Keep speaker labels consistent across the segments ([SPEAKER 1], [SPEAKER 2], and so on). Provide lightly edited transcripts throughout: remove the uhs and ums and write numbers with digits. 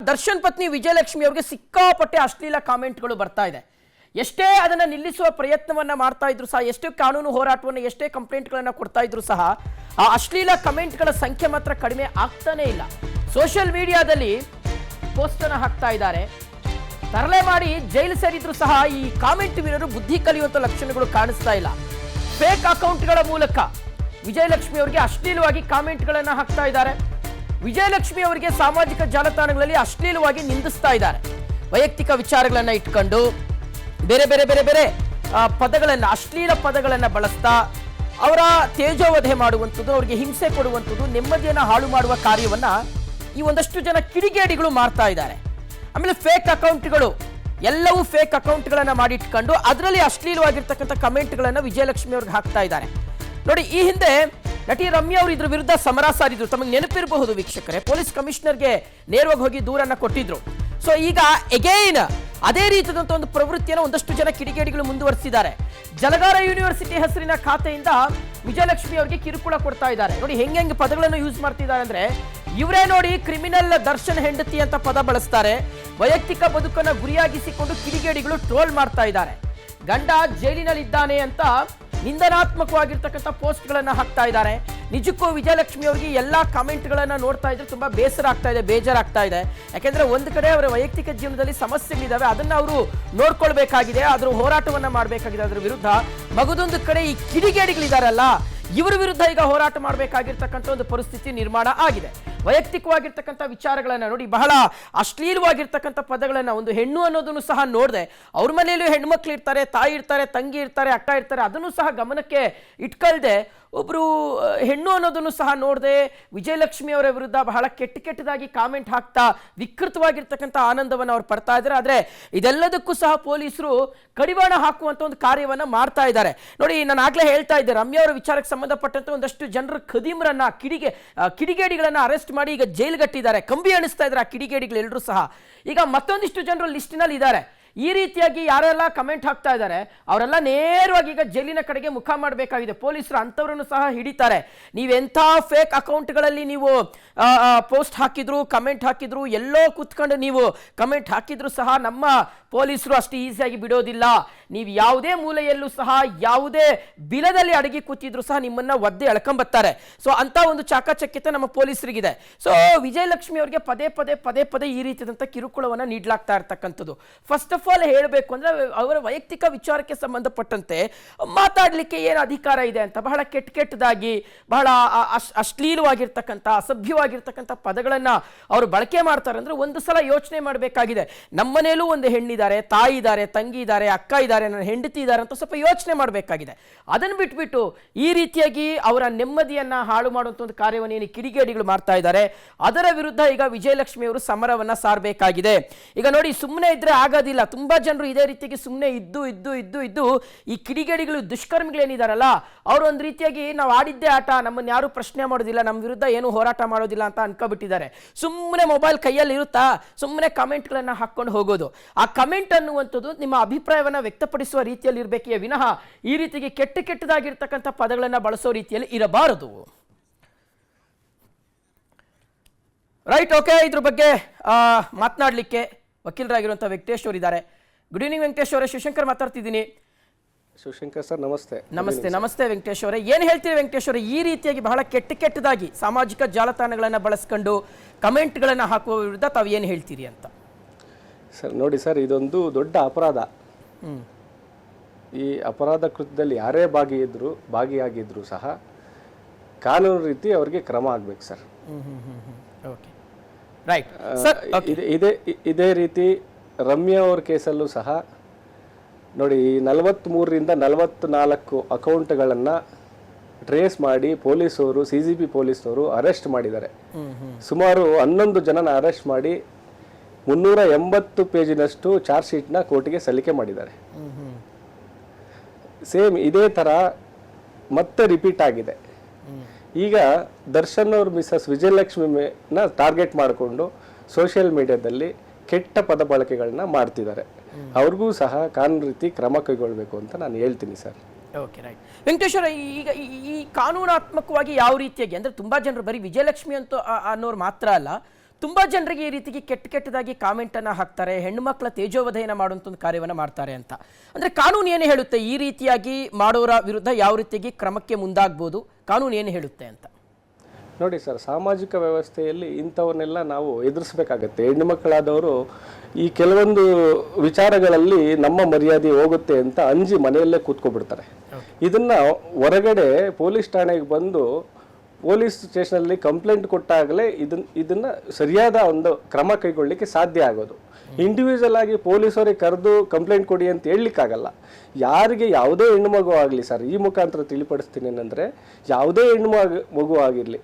[SPEAKER 1] ದರ್ಶನ್ ಪತ್ನಿ ವಿಜಯಲಕ್ಷ್ಮಿ ಅವರಿಗೆ ಸಿಕ್ಕಾಪಟ್ಟೆ ಅಶ್ಲೀಲ ಕಾಮೆಂಟ್ಗಳು ಬರ್ತಾ ಇದೆ. ಎಷ್ಟೇ ಅದನ್ನು ನಿಲ್ಲಿಸುವ ಪ್ರಯತ್ನವನ್ನು ಮಾಡ್ತಾ ಇದ್ರು ಸಹ, ಎಷ್ಟೇ ಕಾನೂನು ಹೋರಾಟವನ್ನು, ಎಷ್ಟೇ ಕಂಪ್ಲೇಂಟ್ಗಳನ್ನು ಕೊಡ್ತಾ ಇದ್ರು ಸಹ ಆ ಅಶ್ಲೀಲ ಕಮೆಂಟ್ಗಳ ಸಂಖ್ಯೆ ಮಾತ್ರ ಕಡಿಮೆ ಆಗ್ತಾನೇ ಇಲ್ಲ. ಸೋಷಿಯಲ್ ಮೀಡಿಯಾದಲ್ಲಿ ಪೋಸ್ಟನ್ನು ಹಾಕ್ತಾ ಇದ್ದಾರೆ. ತರಲೆ ಮಾಡಿ ಜೈಲು ಸೇರಿದ್ರು ಸಹ ಈ ಕಾಮೆಂಟ್ ವೀರರು ಬುದ್ಧಿ ಕಲಿಯುವಂಥ ಲಕ್ಷಣಗಳು ಕಾಣಿಸ್ತಾ ಇಲ್ಲ. ಫೇಕ್ ಅಕೌಂಟ್ಗಳ ಮೂಲಕ ವಿಜಯಲಕ್ಷ್ಮಿ ಅವರಿಗೆ ಅಶ್ಲೀಲವಾಗಿ ಕಾಮೆಂಟ್ಗಳನ್ನು ಹಾಕ್ತಾ ಇದ್ದಾರೆ. ವಿಜಯಲಕ್ಷ್ಮಿ ಅವರಿಗೆ ಸಾಮಾಜಿಕ ಜಾಲತಾಣಗಳಲ್ಲಿ ಅಶ್ಲೀಲವಾಗಿ ನಿಂದಿಸ್ತಾ ಇದ್ದಾರೆ. ವೈಯಕ್ತಿಕ ವಿಚಾರಗಳನ್ನು ಇಟ್ಕೊಂಡು ಬೇರೆ ಬೇರೆ ಬೇರೆ ಬೇರೆ ಪದಗಳನ್ನು, ಅಶ್ಲೀಲ ಪದಗಳನ್ನು ಬಳಸ್ತಾ ಅವರ ತೇಜೋವಧೆ ಮಾಡುವಂಥದ್ದು, ಅವರಿಗೆ ಹಿಂಸೆ ಕೊಡುವಂಥದ್ದು, ನೆಮ್ಮದಿಯನ್ನು ಹಾಳು ಮಾಡುವ ಕಾರ್ಯವನ್ನ ಈ ಒಂದಷ್ಟು ಜನ ಕಿಡಿಗೇಡಿಗಳು ಮಾಡ್ತಾ ಇದ್ದಾರೆ. ಆಮೇಲೆ ಫೇಕ್ ಅಕೌಂಟ್ಗಳು, ಎಲ್ಲವೂ ಫೇಕ್ ಅಕೌಂಟ್ಗಳನ್ನು ಮಾಡಿಟ್ಕೊಂಡು ಅದರಲ್ಲಿ ಅಶ್ಲೀಲವಾಗಿರ್ತಕ್ಕಂಥ ಕಮೆಂಟ್ಗಳನ್ನು ವಿಜಯಲಕ್ಷ್ಮಿ ಅವ್ರಿಗೆ ಹಾಕ್ತಾ ಇದ್ದಾರೆ. ನೋಡಿ, ಈ ಹಿಂದೆ ನಟಿ ರಮ್ಯಾ ಅವರು ಇದ್ರ ವಿರುದ್ಧ ಸಮರ ಸಾರಿದ್ರು. ತಮಗೆ ನೆನಪಿರಬಹುದು ವೀಕ್ಷಕರೇ, ಪೊಲೀಸ್ ಕಮಿಷನರ್ಗೆ ನೇರವಾಗಿ ಹೋಗಿ ದೂರನ್ನ ಕೊಟ್ಟಿದ್ರು. ಸೊ ಈಗ ಎಗೈನ್ ಅದೇ ರೀತಿಯಾದಂಥ ಒಂದು ಪ್ರವೃತ್ತಿಯನ್ನು ಒಂದಷ್ಟು ಜನ ಕಿಡಿಗೇಡಿಗಳು ಮುಂದುವರಿಸಿದ್ದಾರೆ. ಜಲಗಾರ ಯೂನಿವರ್ಸಿಟಿ ಹೆಸರಿನ ಖಾತೆಯಿಂದ ವಿಜಯಲಕ್ಷ್ಮಿ ಅವರಿಗೆ ಕಿರುಕುಳ ಕೊಡ್ತಾ ಇದ್ದಾರೆ. ನೋಡಿ ಹೆಂಗೆ ಪದಗಳನ್ನು ಯೂಸ್ ಮಾಡ್ತಿದ್ದಾರೆ ಅಂದ್ರೆ, ಇವರೇ ನೋಡಿ ಕ್ರಿಮಿನಲ್ ದರ್ಶನ್ ಹೆಂಡತಿ ಅಂತ ಪದ ಬಳಸ್ತಾರೆ. ವೈಯಕ್ತಿಕ ಬದುಕನ್ನು ಗುರಿಯಾಗಿಸಿಕೊಂಡು ಕಿಡಿಗೇಡಿಗಳು ಟ್ರೋಲ್ ಮಾಡ್ತಾ ಇದ್ದಾರೆ. ಗಂಡ ಜೈಲಿನಲ್ಲಿದ್ದಾನೆ ಅಂತ ನಿಂದನಾತ್ಮಕವಾಗಿರ್ತಕ್ಕಂಥ ಪೋಸ್ಟ್ಗಳನ್ನು ಹಾಕ್ತಾ ಇದ್ದಾರೆ. ನಿಜಕ್ಕೂ ವಿಜಯಲಕ್ಷ್ಮಿ ಅವರಿಗೆ ಎಲ್ಲ ಕಾಮೆಂಟ್ಗಳನ್ನು ನೋಡ್ತಾ ಇದ್ರೆ ತುಂಬಾ ಬೇಸರ ಆಗ್ತಾ ಇದೆ, ಬೇಜಾರಾಗ್ತಾ ಇದೆ. ಯಾಕೆಂದ್ರೆ ಒಂದು ಕಡೆ ಅವರ ವೈಯಕ್ತಿಕ ಜೀವನದಲ್ಲಿ ಸಮಸ್ಯೆಗಳಿದ್ದಾವೆ, ಅದನ್ನ ಅವರು ನೋಡ್ಕೊಳ್ಬೇಕಾಗಿದೆ, ಅದ್ರ ಹೋರಾಟವನ್ನ ಮಾಡಬೇಕಾಗಿದೆ. ಅದ್ರ ವಿರುದ್ಧ ಮಗದೊಂದು ಕಡೆ ಈ ಕಿಡಿಗೇಡಿಗಳಿದಾರಲ್ಲ, ಇವರ ವಿರುದ್ಧ ಈಗ ಹೋರಾಟ ಮಾಡಬೇಕಾಗಿರ್ತಕ್ಕಂಥ ಒಂದು ಪರಿಸ್ಥಿತಿ ನಿರ್ಮಾಣ ಆಗಿದೆ. ವೈಯಕ್ತಿಕವಾಗಿರ್ತಕ್ಕಂಥ ವಿಚಾರಗಳನ್ನ ನೋಡಿ, ಬಹಳ ಅಶ್ಲೀಲವಾಗಿರ್ತಕ್ಕಂಥ ಪದಗಳನ್ನ, ಒಂದು ಹೆಣ್ಣು ಅನ್ನೋದನ್ನು ಸಹ ನೋಡಿದೆ. ಅವ್ರ ಮನೆಯಲ್ಲೂ ಹೆಣ್ಮಕ್ಳು ಇರ್ತಾರೆ, ತಾಯಿ ಇರ್ತಾರೆ, ತಂಗಿ ಇರ್ತಾರೆ, ಅಕ್ಕ ಇರ್ತಾರೆ, ಅದನ್ನು ಸಹ ಗಮನಕ್ಕೆ ಇಟ್ಕೊಳ್ದೆ ಒಬ್ರು ಹೆಣ್ಣು ಅನ್ನೋದನ್ನು ಸಹ ನೋಡದೆ ವಿಜಯಲಕ್ಷ್ಮಿ ಅವರ ವಿರುದ್ಧ ಬಹಳ ಕೆಟ್ಟದಾಗಿ ಕಾಮೆಂಟ್ ಹಾಕ್ತಾ ವಿಕೃತವಾಗಿರ್ತಕ್ಕಂಥ ಆನಂದವನ್ನು ಅವ್ರು ಪಡ್ತಾ ಇದ್ದಾರೆ. ಆದರೆ ಇದೆಲ್ಲದಕ್ಕೂ ಸಹ ಪೊಲೀಸರು ಕಡಿವಾಣ ಹಾಕುವಂಥ ಒಂದು ಕಾರ್ಯವನ್ನು ಮಾಡ್ತಾ ಇದ್ದಾರೆ. ನೋಡಿ, ನಾನು ಆಗ್ಲೇ ಹೇಳ್ತಾ ಇದ್ದೆ, ರಮ್ಯಾ ಅವರ ವಿಚಾರಕ್ಕೆ ಸಂಬಂಧಪಟ್ಟಂತೆ ಒಂದಷ್ಟು ಜನರು ಖದೀಮರನ್ನ, ಕಿಡಿಗೇಡಿಗಳನ್ನ ಅರೆಸ್ಟ್ ಮಾಡಿ ಈಗ ಜೈಲ್ಗಟ್ಟಿದ್ದಾರೆ, ಕಂಬಿ ಎಣಿಸ್ತಾ ಇದ್ದಾರೆ ಆ ಕಿಡಿಗೇಡಿಗಳೆಲ್ಲರೂ ಸಹ. ಈಗ ಮತ್ತೊಂದಿಷ್ಟು ಜನರು ಲಿಸ್ಟಿನಲ್ಲಿ ಇದ್ದಾರೆ. ಈ ರೀತಿಯಾಗಿ ಯಾರೆಲ್ಲ ಕಮೆಂಟ್ ಹಾಕ್ತಾ ಇದ್ದಾರೆ ಅವರೆಲ್ಲ ನೇರವಾಗಿ ಈಗ ಜೈಲಿನ ಕಡೆಗೆ ಮುಖ ಮಾಡಬೇಕಾಗಿದೆ. ಪೊಲೀಸರು ಅಂಥವ್ರನ್ನು ಸಹ ಹಿಡಿತಾರೆ. ನೀವೆಂಥ ಫೇಕ್ ಅಕೌಂಟ್ಗಳಲ್ಲಿ ನೀವು ಪೋಸ್ಟ್ ಹಾಕಿದ್ರು, ಕಮೆಂಟ್ ಹಾಕಿದ್ರು, ಎಲ್ಲೋ ಕೂತ್ಕೊಂಡು ನೀವು ಕಮೆಂಟ್ ಹಾಕಿದ್ರು ಸಹ ನಮ್ಮ ಪೊಲೀಸರು ಅಷ್ಟು ಈಸಿಯಾಗಿ ಬಿಡೋದಿಲ್ಲ. ನೀವು ಯಾವುದೇ ಮೂಲೆಯಲ್ಲೂ ಸಹ, ಯಾವುದೇ ಬಿಲದಲ್ಲಿ ಅಡಗಿ ಕೂತಿದ್ರು ಸಹ ನಿಮ್ಮನ್ನ ಒದ್ದೆ ಎಳ್ಕೊಂಬತ್ತಾರೆ. ಸೊ ಅಂತ ಒಂದು ಚಾಕಚಕ್ಯತೆ ನಮ್ಮ ಪೊಲೀಸರಿಗಿದೆ. ಸೊ ವಿಜಯಲಕ್ಷ್ಮಿ ಅವರಿಗೆ ಪದೇ ಪದೇ ಈ ರೀತಿಯಾದಂಥ ಕಿರುಕುಳವನ್ನು ನೀಡಲಾಗ್ತಾ ಇರ್ತಕ್ಕಂಥದ್ದು. ಫಸ್ಟ್ ಆಫ್ ಆಲ್ ಹೇಳಬೇಕು ಅಂದ್ರೆ, ಅವರ ವೈಯಕ್ತಿಕ ವಿಚಾರಕ್ಕೆ ಸಂಬಂಧಪಟ್ಟಂತೆ ಮಾತಾಡಲಿಕ್ಕೆ ಏನು ಅಧಿಕಾರ ಇದೆ ಅಂತ ಬಹಳ ಕೆಟ್ಟದಾಗಿ, ಬಹಳ ಅಶ್ಲೀಲವಾಗಿರ್ತಕ್ಕಂಥ, ಅಸಭ್ಯವಾಗಿರ್ತಕ್ಕಂಥ ಪದಗಳನ್ನ ಅವರು ಬಳಕೆ ಮಾಡ್ತಾರೆ ಅಂದ್ರೆ ಒಂದು ಸಲ ಯೋಚನೆ ಮಾಡಬೇಕಾಗಿದೆ. ನಮ್ಮನೇಲೂ ಒಂದು ಹೆಣ್ಣಿದ್ದಾರೆ, ತಾಯಿ ಇದ್ದಾರೆ, ತಂಗಿ ಇದ್ದಾರೆ, ಅಕ್ಕ ಇದ್ದಾರೆ, ನನ್ನ ಹೆಂಡತಿ ಇದ್ದಾರೆ ಅಂತ ಸ್ವಲ್ಪ ಯೋಚನೆ ಮಾಡಬೇಕಾಗಿದೆ. ಅದನ್ನು ಬಿಟ್ಬಿಟ್ಟು ಈ ರೀತಿಯಾಗಿ ಅವರ ನೆಮ್ಮದಿಯನ್ನ ಹಾಳು ಮಾಡುವಂಥ ಒಂದು ಕಾರ್ಯವನ್ನು ಏನು ಕಿಡಿಗೇಡಿಗಳು ಮಾಡ್ತಾ ಇದ್ದಾರೆ, ಅದರ ವಿರುದ್ಧ ಈಗ ವಿಜಯಲಕ್ಷ್ಮಿ ಅವರು ಸಮರವನ್ನ ಸಾರಬೇಕಾಗಿದೆ. ಈಗ ನೋಡಿ, ಸುಮ್ಮನೆ ಇದ್ರೆ ಆಗೋದಿಲ್ಲ. ತುಂಬಾ ಜನರು ಇದೇ ರೀತಿಯಾಗಿ ಸುಮ್ಮನೆ ಇದ್ದು ಈ ಕಿಡಿಗೇಡಿಗಳು, ದುಷ್ಕರ್ಮಿಗಳೇನಿದಾರಲ್ಲ, ಅವರು ಒಂದು ರೀತಿಯಾಗಿ ನಾವು ಆಡಿದ್ದೇ ಆಟ, ನಮ್ಮನ್ನು ಯಾರು ಪ್ರಶ್ನೆ ಮಾಡೋದಿಲ್ಲ, ನಮ್ಮ ವಿರುದ್ಧ ಏನು ಹೋರಾಟ ಮಾಡೋದಿಲ್ಲ ಅಂತ ಅನ್ಕೋಬಿಟ್ಟಿದ್ದಾರೆ. ಸುಮ್ಮನೆ ಮೊಬೈಲ್ ಕೈಯಲ್ಲಿ ಇರುತ್ತಾ, ಸುಮ್ಮನೆ ಕಮೆಂಟ್ಗಳನ್ನು ಹಾಕೊಂಡು ಹೋಗೋದು. ಆ ಕಮೆಂಟ್ ಅನ್ನುವಂಥದ್ದು ನಿಮ್ಮ ಅಭಿಪ್ರಾಯವನ್ನು ವ್ಯಕ್ತಪಡಿಸುವ ರೀತಿಯಲ್ಲಿ ಇರಬೇಕೇ ವಿನಃ ಈ ರೀತಿಗೆ ಕೆಟ್ಟದಾಗಿರ್ತಕ್ಕಂಥ ಪದಗಳನ್ನು ಬಳಸೋ ರೀತಿಯಲ್ಲಿ ಇರಬಾರದು. Right, okay. ಇದ್ರ ಬಗ್ಗೆ ಮಾತನಾಡಲಿಕ್ಕೆ ವಕೀಲರಾಗಿರುವಂಥ ವೆಂಕಟೇಶ್ ಅವರು ಇದ್ದಾರೆ. ಗುಡ್ ಈವ್ನಿಂಗ್ ವೆಂಕಟೇಶ್ ಅವರೇ, ಶಿವಶಂಕರ್ ಮಾತಾಡ್ತಿದ್ದೀನಿ.
[SPEAKER 2] ಶಿವಶಂಕರ್ ಸರ್, ನಮಸ್ತೆ.
[SPEAKER 1] ನಮಸ್ತೆ ವೆಂಕಟೇಶ್ ಅವರೇ, ಏನು ಹೇಳ್ತೀರಿ ವೆಂಕಟೇಶ್ ಅವರೇ? ಈ ರೀತಿಯಾಗಿ ಬಹಳ ಕೆಟ್ಟದಾಗಿ ಸಾಮಾಜಿಕ ಜಾಲತಾಣಗಳನ್ನು ಬಳಸ್ಕೊಂಡು ಕಮೆಂಟ್ಗಳನ್ನು ಹಾಕುವ ವಿರುದ್ಧ ತಾವು ಏನು ಹೇಳ್ತೀರಿ ಅಂತ?
[SPEAKER 2] ಸರ್ ನೋಡಿ ಸರ್, ಇದೊಂದು ದೊಡ್ಡ ಅಪರಾಧ. ಈ ಅಪರಾಧ ಕೃತ್ಯದಲ್ಲಿ ಯಾರೇ ಭಾಗಿಯಾಗಿದ್ರು ಸಹ ಕಾನೂನು ರೀತಿ ಅವರಿಗೆ ಕ್ರಮ ಆಗ್ಬೇಕು ಸರ್. ಇದೇ ರೀತಿ ರಮ್ಯಾ ಅವ್ರ ಕೇಸಲ್ಲೂ ಸಹ ನೋಡಿ, 43ರಿಂದ 44 ಅಕೌಂಟ್ಗಳನ್ನು ಟ್ರೇಸ್ ಮಾಡಿ ಪೊಲೀಸವರು, CGP ಪೊಲೀಸವರು ಅರೆಸ್ಟ್ ಮಾಡಿದ್ದಾರೆ. ಸುಮಾರು 11 ಜನನ ಅರೆಸ್ಟ್ ಮಾಡಿ 380 ಪೇಜಿನಷ್ಟು ಚಾರ್ಜ್ ಶೀಟ್ನ ಕೋರ್ಟಿಗೆ ಸಲ್ಲಿಕೆ ಮಾಡಿದ್ದಾರೆ. ಸೇಮ್ ಇದೇ ಥರ ಮತ್ತೆ ರಿಪೀಟ್ ಆಗಿದೆ. ಈಗ ದರ್ಶನ್ ಅವ್ರ ಮಿಸಸ್ ವಿಜಯಲಕ್ಷ್ಮಿನ ಟಾರ್ಗೆಟ್ ಮಾಡಿಕೊಂಡು ಸೋಷಿಯಲ್ ಮೀಡಿಯಾದಲ್ಲಿ ಕೆಟ್ಟ ಪದ ಬಳಕೆಗಳನ್ನ ಮಾಡ್ತಿದ್ದಾರೆ. ಅವ್ರಿಗೂ ಸಹ ಕಾನೂನು ರೀತಿ ಕ್ರಮ ಕೈಗೊಳ್ಳಬೇಕು ಅಂತ ನಾನು ಹೇಳ್ತೀನಿ ಸರ್.
[SPEAKER 1] Okay, right. ವೆಂಕಟೇಶ್ವರ, ಈಗ ಈ ಕಾನೂನಾತ್ಮಕವಾಗಿ ಯಾವ ರೀತಿಯಾಗಿ ಅಂದ್ರೆ, ತುಂಬಾ ಜನರು ಬರೀ ವಿಜಯಲಕ್ಷ್ಮಿ ಅಂತ ಅನ್ನೋರು ಮಾತ್ರ ಅಲ್ಲ, ತುಂಬಾ ಜನರಿಗೆ ಈ ರೀತಿಗೆ ಕೆಟ್ಟದಾಗಿ ಕಾಮೆಂಟ್ ಅನ್ನ ಹಾಕ್ತಾರೆ, ಹೆಣ್ಣು ಮಕ್ಕಳ ತೇಜೋವಧೆಯನ್ನ ಮಾಡುವಂತ ಒಂದು ಕಾರ್ಯವನ್ನ ಮಾಡ್ತಾರೆ ಅಂತ. ಅಂದ್ರೆ ಕಾನೂನು ಏನು ಹೇಳುತ್ತೆ ಈ ರೀತಿಯಾಗಿ ಮಾಡೋರ ವಿರುದ್ಧ ಯಾವ ರೀತಿಯಾಗಿ ಕ್ರಮಕ್ಕೆ ಮುಂದಾಗಬಹುದು, ಕಾನೂನು ಏನು ಹೇಳುತ್ತೆ ಅಂತ?
[SPEAKER 2] ನೋಡಿ ಸರ್, ಸಾಮಾಜಿಕ ವ್ಯವಸ್ಥೆಯಲ್ಲಿ ಇಂಥವನ್ನೆಲ್ಲ ನಾವು ಎದುರಿಸಬೇಕಾಗತ್ತೆ. ಹೆಣ್ಣು ಮಕ್ಕಳಾದವರು ಈ ಕೆಲವೊಂದು ವಿಚಾರಗಳಲ್ಲಿ ನಮ್ಮ ಮರ್ಯಾದೆ ಹೋಗುತ್ತೆ ಅಂತ ಅಂಜಿ ಮನೆಯಲ್ಲೇ ಕೂತ್ಕೊಬಿಡ್ತಾರೆ. ಇದನ್ನ ಹೊರಗಡೆ ಪೊಲೀಸ್ ಠಾಣೆಗೆ ಬಂದು ಪೊಲೀಸ್ ಸ್ಟೇಷನಲ್ಲಿ ಕಂಪ್ಲೇಂಟ್ ಕೊಟ್ಟಾಗಲೇ ಇದನ್ನ ಸರಿಯಾದ ಒಂದು ಕ್ರಮ ಕೈಗೊಳ್ಳಲಿಕ್ಕೆ ಸಾಧ್ಯ ಆಗೋದು. ಇಂಡಿವಿಜುವಲ್ ಆಗಿ ಪೊಲೀಸರಿಗೆ ಕರೆದು ಕಂಪ್ಲೇಂಟ್ ಕೊಡಿ ಅಂತ ಹೇಳಲಿಕ್ಕಾಗಲ್ಲ. ಯಾರಿಗೆ ಯಾವುದೇ ಹೆಣ್ಣು ಮಗು ಆಗಲಿ ಸರ್, ಈ ಮುಖಾಂತರ ತಿಳಿಪಡಿಸ್ತೀನಿ ಏನಂದರೆ, ಯಾವುದೇ ಹೆಣ್ಣು ಮಗು ಆಗಿರಲಿ,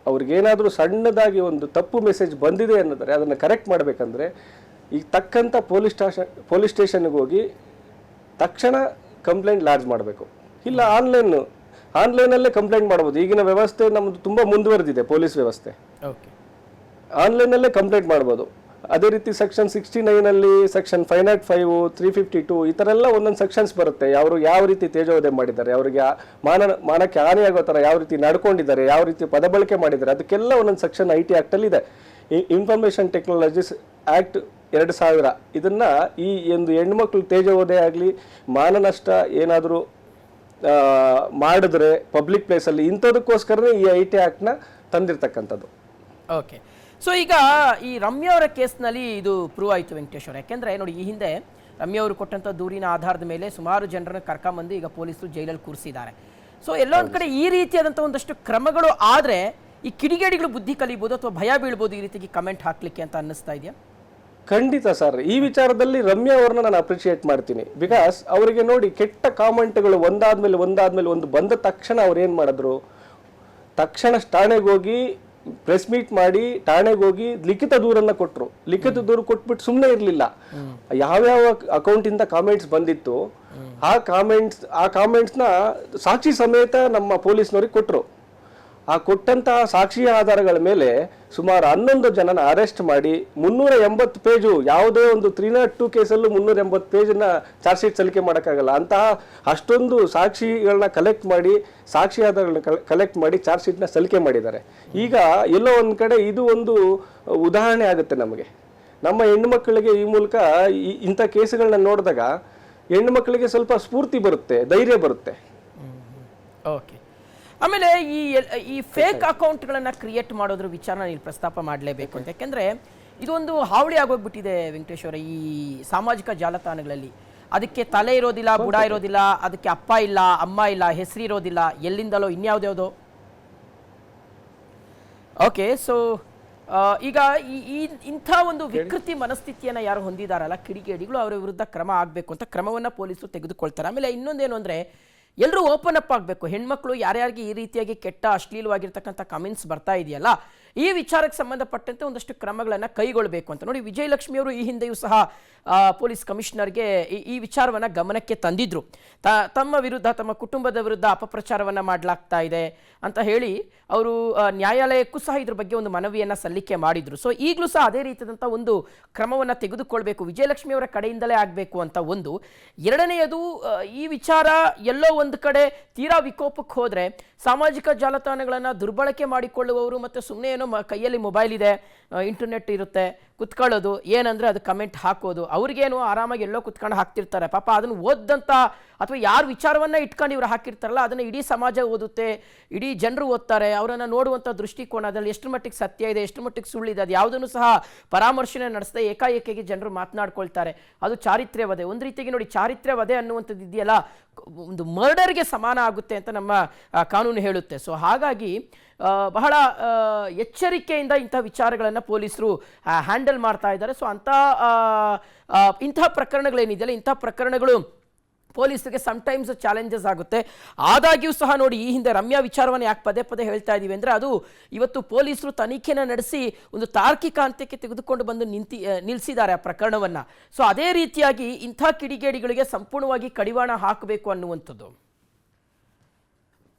[SPEAKER 2] ಅವ್ರಿಗೇನಾದರೂ ಸಣ್ಣದಾಗಿ ಒಂದು ತಪ್ಪು ಮೆಸೇಜ್ ಬಂದಿದೆ ಅನ್ನೋದ್ರೆ ಅದನ್ನು ಕರೆಕ್ಟ್ ಮಾಡಬೇಕಂದ್ರೆ ಈಗ ತಕ್ಕಂಥ ಪೊಲೀಸ್ ಸ್ಟೇಷನ್ಗೆ ಹೋಗಿ ತಕ್ಷಣ ಕಂಪ್ಲೇಂಟ್ ಲಾಡ್ಜ್ ಮಾಡಬೇಕು. ಇಲ್ಲ ಆನ್ಲೈನಲ್ಲೇ ಕಂಪ್ಲೇಂಟ್ ಮಾಡ್ಬೋದು. ಈಗಿನ ವ್ಯವಸ್ಥೆ ನಮ್ಮದು ತುಂಬ ಮುಂದುವರೆದಿದೆ, ಪೊಲೀಸ್ ವ್ಯವಸ್ಥೆ. ಆನ್ಲೈನಲ್ಲೇ ಕಂಪ್ಲೇಂಟ್ ಮಾಡ್ಬೋದು. ಅದೇ ರೀತಿ ಸೆಕ್ಷನ್ 69 ಸೆಕ್ಷನ್ 505, 352 ಈ ಥರ ಎಲ್ಲ ಒಂದೊಂದು ಸೆಕ್ಷನ್ಸ್ ಬರುತ್ತೆ. ಅವರು ಯಾವ ರೀತಿ ತೇಜೋವಧೆ ಮಾಡಿದ್ದಾರೆ, ಅವರಿಗೆ ಮಾನಕ್ಕೆ ಹಾನಿಯಾಗೋ ಥರ ಯಾವ ರೀತಿ ನಡ್ಕೊಂಡಿದ್ದಾರೆ, ಯಾವ ರೀತಿ ಪದಬಳಕೆ ಮಾಡಿದ್ದಾರೆ, ಅದಕ್ಕೆಲ್ಲ ಒಂದೊಂದು ಸೆಕ್ಷನ್ IT ಆ್ಯಕ್ಟಲ್ಲಿ ಇದೆ. ಇನ್ಫಾರ್ಮೇಷನ್ ಟೆಕ್ನಾಲಜೀಸ್ ಆ್ಯಕ್ಟ್ 2000 ಇದನ್ನು ಈ ಒಂದು ಹೆಣ್ಮಕ್ಳು ತೇಜೋವಧೆ ಆಗಲಿ ಮಾನನಷ್ಟ ಏನಾದರೂ ಮಾಡಿದ್ರೆ ಪಬ್ಲಿಕ್ ಪ್ಲೇಸಲ್ಲಿ ಇಂಥದಕ್ಕೋಸ್ಕರನೇ ಈ IT ಆ್ಯಕ್ಟ್ನ ತಂದಿರ್ತಕ್ಕಂಥದ್ದು.
[SPEAKER 1] ಓಕೆ, ಸೊ ಈಗ ಈ ರಮ್ಯಾ ಅವರ ಕೇಸ್ನಲ್ಲಿ ಇದು ಪ್ರೂವ್ ಆಯಿತು ವೆಂಕಟೇಶ್ ಅವರು. ಯಾಕೆಂದರೆ ನೋಡಿ, ಈ ಹಿಂದೆ ರಮ್ಯಾ ಅವರು ಕೊಟ್ಟಂಥ ದೂರಿನ ಆಧಾರದ ಮೇಲೆ ಸುಮಾರು ಜನರನ್ನು ಕರ್ಕೊಂಬಂದು ಈಗ ಪೊಲೀಸರು ಜೈಲಲ್ಲಿ ಕೂರಿಸಿದ್ದಾರೆ. ಸೊ ಎಲ್ಲೋ ಒಂದು ಕಡೆ ಈ ರೀತಿಯಾದಂಥ ಒಂದಷ್ಟು ಕ್ರಮಗಳು ಆದರೆ ಈ ಕಿಡಿಗೇಡಿಗಳು ಬುದ್ಧಿ ಕಲಿಬೋದು ಅಥವಾ ಭಯ ಬೀಳ್ಬೋದು ಈ ರೀತಿಗೆ ಕಮೆಂಟ್ ಹಾಕ್ಲಿಕ್ಕೆ ಅಂತ ಅನ್ನಿಸ್ತಾ ಇದೆಯಾ?
[SPEAKER 2] ಖಂಡಿತ ಸರ್, ಈ ವಿಚಾರದಲ್ಲಿ ರಮ್ಯಾ ಅವ್ರನ್ನ ನಾನು ಅಪ್ರಿಷಿಯೇಟ್ ಮಾಡ್ತೀನಿ. ಬಿಕಾಸ್ ಅವರಿಗೆ ನೋಡಿ, ಕೆಟ್ಟ ಕಾಮೆಂಟ್ಗಳು ಒಂದಾದ್ಮೇಲೆ ಒಂದು ಬಂದ ತಕ್ಷಣ ಅವ್ರು ಏನು ಮಾಡಿದ್ರು, ತಕ್ಷಣ ಠಾಣೆಗೆ ಹೋಗಿ ಪ್ರೆಸ್ ಮೀಟ್ ಮಾಡಿ ಠಾಣೆಗೆ ಹೋಗಿ ಲಿಖಿತ ದೂರನ್ನ ಕೊಟ್ಟರು. ಲಿಖಿತ ದೂರು ಕೊಟ್ಬಿಟ್ಟು ಸುಮ್ಮನೆ ಇರಲಿಲ್ಲ. ಯಾವ್ಯಾವ ಅಕೌಂಟಿಂದ ಕಾಮೆಂಟ್ಸ್ ಬಂದಿತ್ತು ಆ ಕಾಮೆಂಟ್ಸ್ನ ಸಾಕ್ಷಿ ಸಮೇತ ನಮ್ಮ ಪೊಲೀಸ್ನವ್ರಿಗೆ ಕೊಟ್ಟರು. ಆ ಕೊಟ್ಟಂತಹ ಸಾಕ್ಷಿ ಆಧಾರಗಳ ಮೇಲೆ ಸುಮಾರು 11 ಜನನ ಅರೆಸ್ಟ್ ಮಾಡಿ 380 ಪೇಜು, ಯಾವುದೇ ಒಂದು 302 ಕೇಸಲ್ಲೂ 380 ಪೇಜನ್ನ ಚಾರ್ಜ್ ಶೀಟ್ ಸಲ್ಲಿಕೆ ಮಾಡೋಕ್ಕಾಗಲ್ಲ. ಅಂತಹ ಅಷ್ಟೊಂದು ಸಾಕ್ಷಿಗಳನ್ನ ಕಲೆಕ್ಟ್ ಮಾಡಿ, ಸಾಕ್ಷಿ ಆಧಾರಗಳನ್ನ ಕಲೆಕ್ಟ್ ಮಾಡಿ ಚಾರ್ಜ್ ಶೀಟ್ನ ಸಲ್ಲಿಕೆ ಮಾಡಿದ್ದಾರೆ. ಈಗ ಎಲ್ಲೋ ಒಂದು ಕಡೆ ಇದು ಒಂದು ಉದಾಹರಣೆ ಆಗುತ್ತೆ ನಮಗೆ. ನಮ್ಮ ಹೆಣ್ಣುಮಕ್ಕಳಿಗೆ ಈ ಮೂಲಕ ಇಂಥ ಕೇಸುಗಳನ್ನ ನೋಡಿದಾಗ ಹೆಣ್ಣುಮಕ್ಕಳಿಗೆ ಸ್ವಲ್ಪ ಸ್ಫೂರ್ತಿ ಬರುತ್ತೆ, ಧೈರ್ಯ ಬರುತ್ತೆ.
[SPEAKER 1] ಓಕೆ, ಆಮೇಲೆ ಈ ಫೇಕ್ ಅಕೌಂಟ್ಗಳನ್ನು ಕ್ರಿಯೇಟ್ ಮಾಡೋದ್ರ ವಿಚಾರನ ಇಲ್ಲಿ ಪ್ರಸ್ತಾಪ ಮಾಡಲೇಬೇಕು ಅಂತ. ಯಾಕೆಂದರೆ ಇದೊಂದು ಹಾವಳಿ ಆಗೋಗ್ಬಿಟ್ಟಿದೆ ವೆಂಕಟೇಶ್ ಅವರ ಈ ಸಾಮಾಜಿಕ ಜಾಲತಾಣಗಳಲ್ಲಿ. ಅದಕ್ಕೆ ತಲೆ ಇರೋದಿಲ್ಲ, ಬುಡ ಇರೋದಿಲ್ಲ, ಅದಕ್ಕೆ ಅಪ್ಪ ಇಲ್ಲ, ಅಮ್ಮ ಇಲ್ಲ, ಹೆಸರು ಇರೋದಿಲ್ಲ, ಎಲ್ಲಿಂದಲೋ ಇನ್ಯಾವುದ್ಯಾವುದೋ. ಓಕೆ, ಸೊ ಈಗ ಇಂಥ ಒಂದು ವಿಕೃತಿ ಮನಸ್ಥಿತಿಯನ್ನು ಯಾರು ಹೊಂದಿದಾರಲ್ಲ ಕಿಡಿಗೇಡಿಗಳು, ಅವರ ವಿರುದ್ಧ ಕ್ರಮ ಆಗಬೇಕು ಅಂತ ಕ್ರಮವನ್ನು ಪೊಲೀಸರು ತೆಗೆದುಕೊಳ್ತಾರೆ. ಆಮೇಲೆ ಇನ್ನೊಂದೇನು ಅಂದರೆ, ಎಲ್ಲರೂ ಓಪನ್ ಅಪ್ ಆಗಬೇಕು. ಹೆಣ್ಮಕ್ಳು ಯಾರ್ಯಾರಿಗೆ ಈ ರೀತಿಯಾಗಿ ಕೆಟ್ಟ ಅಶ್ಲೀಲವಾಗಿರ್ತಕ್ಕಂಥ ಕಮೆಂಟ್ಸ್ ಬರ್ತಾ ಇದೆಯಲ್ಲ, ಈ ವಿಚಾರಕ್ಕೆ ಸಂಬಂಧಪಟ್ಟಂತೆ ಒಂದಷ್ಟು ಕ್ರಮಗಳನ್ನು ಕೈಗೊಳ್ಳಬೇಕು ಅಂತ. ನೋಡಿ, ವಿಜಯಲಕ್ಷ್ಮಿ ಅವರು ಈ ಹಿಂದೆಯೂ ಸಹ ಪೊಲೀಸ್ ಕಮಿಷನರ್ಗೆ ಈ ವಿಚಾರವನ್ನು ಗಮನಕ್ಕೆ ತಂದಿದ್ರು. ತಮ್ಮ ವಿರುದ್ಧ, ತಮ್ಮ ಕುಟುಂಬದ ವಿರುದ್ಧ ಅಪಪ್ರಚಾರವನ್ನು ಮಾಡಲಾಗ್ತಾ ಇದೆ ಅಂತ ಹೇಳಿ ಅವರು ನ್ಯಾಯಾಲಯಕ್ಕೂ ಸಹ ಇದ್ರ ಬಗ್ಗೆ ಒಂದು ಮನವಿಯನ್ನು ಸಲ್ಲಿಕೆ ಮಾಡಿದ್ರು. ಸೊ ಈಗಲೂ ಸಹ ಅದೇ ರೀತಿಯಾದಂಥ ಒಂದು ಕ್ರಮವನ್ನು ತೆಗೆದುಕೊಳ್ಬೇಕು, ವಿಜಯಲಕ್ಷ್ಮಿ ಅವರ ಕಡೆಯಿಂದಲೇ ಆಗಬೇಕು ಅಂತ ಒಂದು. ಎರಡನೆಯದು, ಈ ವಿಚಾರ ಎಲ್ಲೋ ಒಂದು ಕಡೆ ತೀರಾ ವಿಕೋಪಕ್ಕೆ ಹೋದರೆ ಸಾಮಾಜಿಕ ಜಾಲತಾಣಗಳನ್ನು ದುರ್ಬಳಕೆ ಮಾಡಿಕೊಳ್ಳುವವರು ಮತ್ತು ಸುಮ್ಮನೆ ಏನೋ ಕೈಯಲ್ಲಿ ಮೊಬೈಲ್ ಇದೆ, ಇಂಟರ್ನೆಟ್ ಇರುತ್ತೆ, ಕುತ್ಕೊಳ್ಳೋದು, ಏನಂದರೆ ಅದು ಕಮೆಂಟ್ ಹಾಕೋದು, ಅವ್ರಿಗೇನು ಆರಾಮಾಗಿ ಎಲ್ಲೋ ಕುತ್ಕೊಂಡು ಹಾಕ್ತಿರ್ತಾರೆ. ಪಾಪ ಅದನ್ನು ಓದಂಥ ಅಥವಾ ಯಾರು ವಿಚಾರವನ್ನು ಇಟ್ಕೊಂಡು ಇವರು ಹಾಕಿರ್ತಾರಲ್ಲ ಅದನ್ನು ಇಡೀ ಸಮಾಜ ಓದುತ್ತೆ, ಇಡೀ ಜನರು ಓದ್ತಾರೆ. ಅವರನ್ನು ನೋಡುವಂಥ ದೃಷ್ಟಿಕೋನದಲ್ಲಿ ಎಷ್ಟು ಮಟ್ಟಿಗೆ ಸತ್ಯ ಇದೆ, ಎಷ್ಟು ಮಟ್ಟಿಗೆ ಸುಳ್ಳಿದೆ, ಅದು ಯಾವುದನ್ನು ಸಹ ಪರಾಮರ್ಶನೆ ನಡೆಸದೆ ಏಕಾಏಕಿಗೆ ಜನರು ಮಾತನಾಡ್ಕೊಳ್ತಾರೆ. ಅದು ಚಾರಿತ್ರ್ಯ ವಧೆ. ಒಂದು ರೀತಿಗೆ ನೋಡಿ, ಚಾರಿತ್ರ್ಯ ವಧೆ ಅನ್ನುವಂಥದ್ದು ಇದೆಯಲ್ಲ, ಒಂದು ಮರ್ಡರ್ಗೆ ಸಮಾನ ಆಗುತ್ತೆ ಅಂತ ನಮ್ಮ ಕಾನೂನು ಹೇಳುತ್ತೆ. ಸೊ ಹಾಗಾಗಿ ಬಹಳ ಎಚ್ಚರಿಕೆಯಿಂದ ಇಂಥ ವಿಚಾರಗಳನ್ನು ಪೊಲೀಸರು ಹ್ಯಾಂಡಲ್ ಮಾಡ್ತಾ ಇದ್ದಾರೆ. ಸೊ ಇಂಥ ಪ್ರಕರಣಗಳೇನಿದೆಯಲ್ಲ, ಇಂಥ ಪ್ರಕರಣಗಳು ಪೊಲೀಸರಿಗೆ ಸಮ್ಟೈಮ್ಸ್ ಚಾಲೆಂಜಸ್ ಆಗುತ್ತೆ. ಆದಾಗ್ಯೂ ಸಹ ನೋಡಿ, ಈ ಹಿಂದೆ ರಮ್ಯಾ ವಿಚಾರವನ್ನು ಯಾಕೆ ಪದೇ ಪದೇ ಹೇಳ್ತಾ ಇದ್ದೀವಿ ಅಂದರೆ, ಅದು ಇವತ್ತು ಪೊಲೀಸರು ತನಿಖೆನ ನಡೆಸಿ ಒಂದು ತಾರ್ಕಿಕ ಅಂತ್ಯಕ್ಕೆ ತೆಗೆದುಕೊಂಡು ಬಂದು ನಿಲ್ಲಿಸಿದ್ದಾರೆ ಆ ಪ್ರಕರಣವನ್ನು. ಸೊ ಅದೇ ರೀತಿಯಾಗಿ ಇಂಥ ಕಿಡಿಗೇಡಿಗಳಿಗೆ ಸಂಪೂರ್ಣವಾಗಿ ಕಡಿವಾಣ ಹಾಕಬೇಕು ಅನ್ನುವಂಥದ್ದು.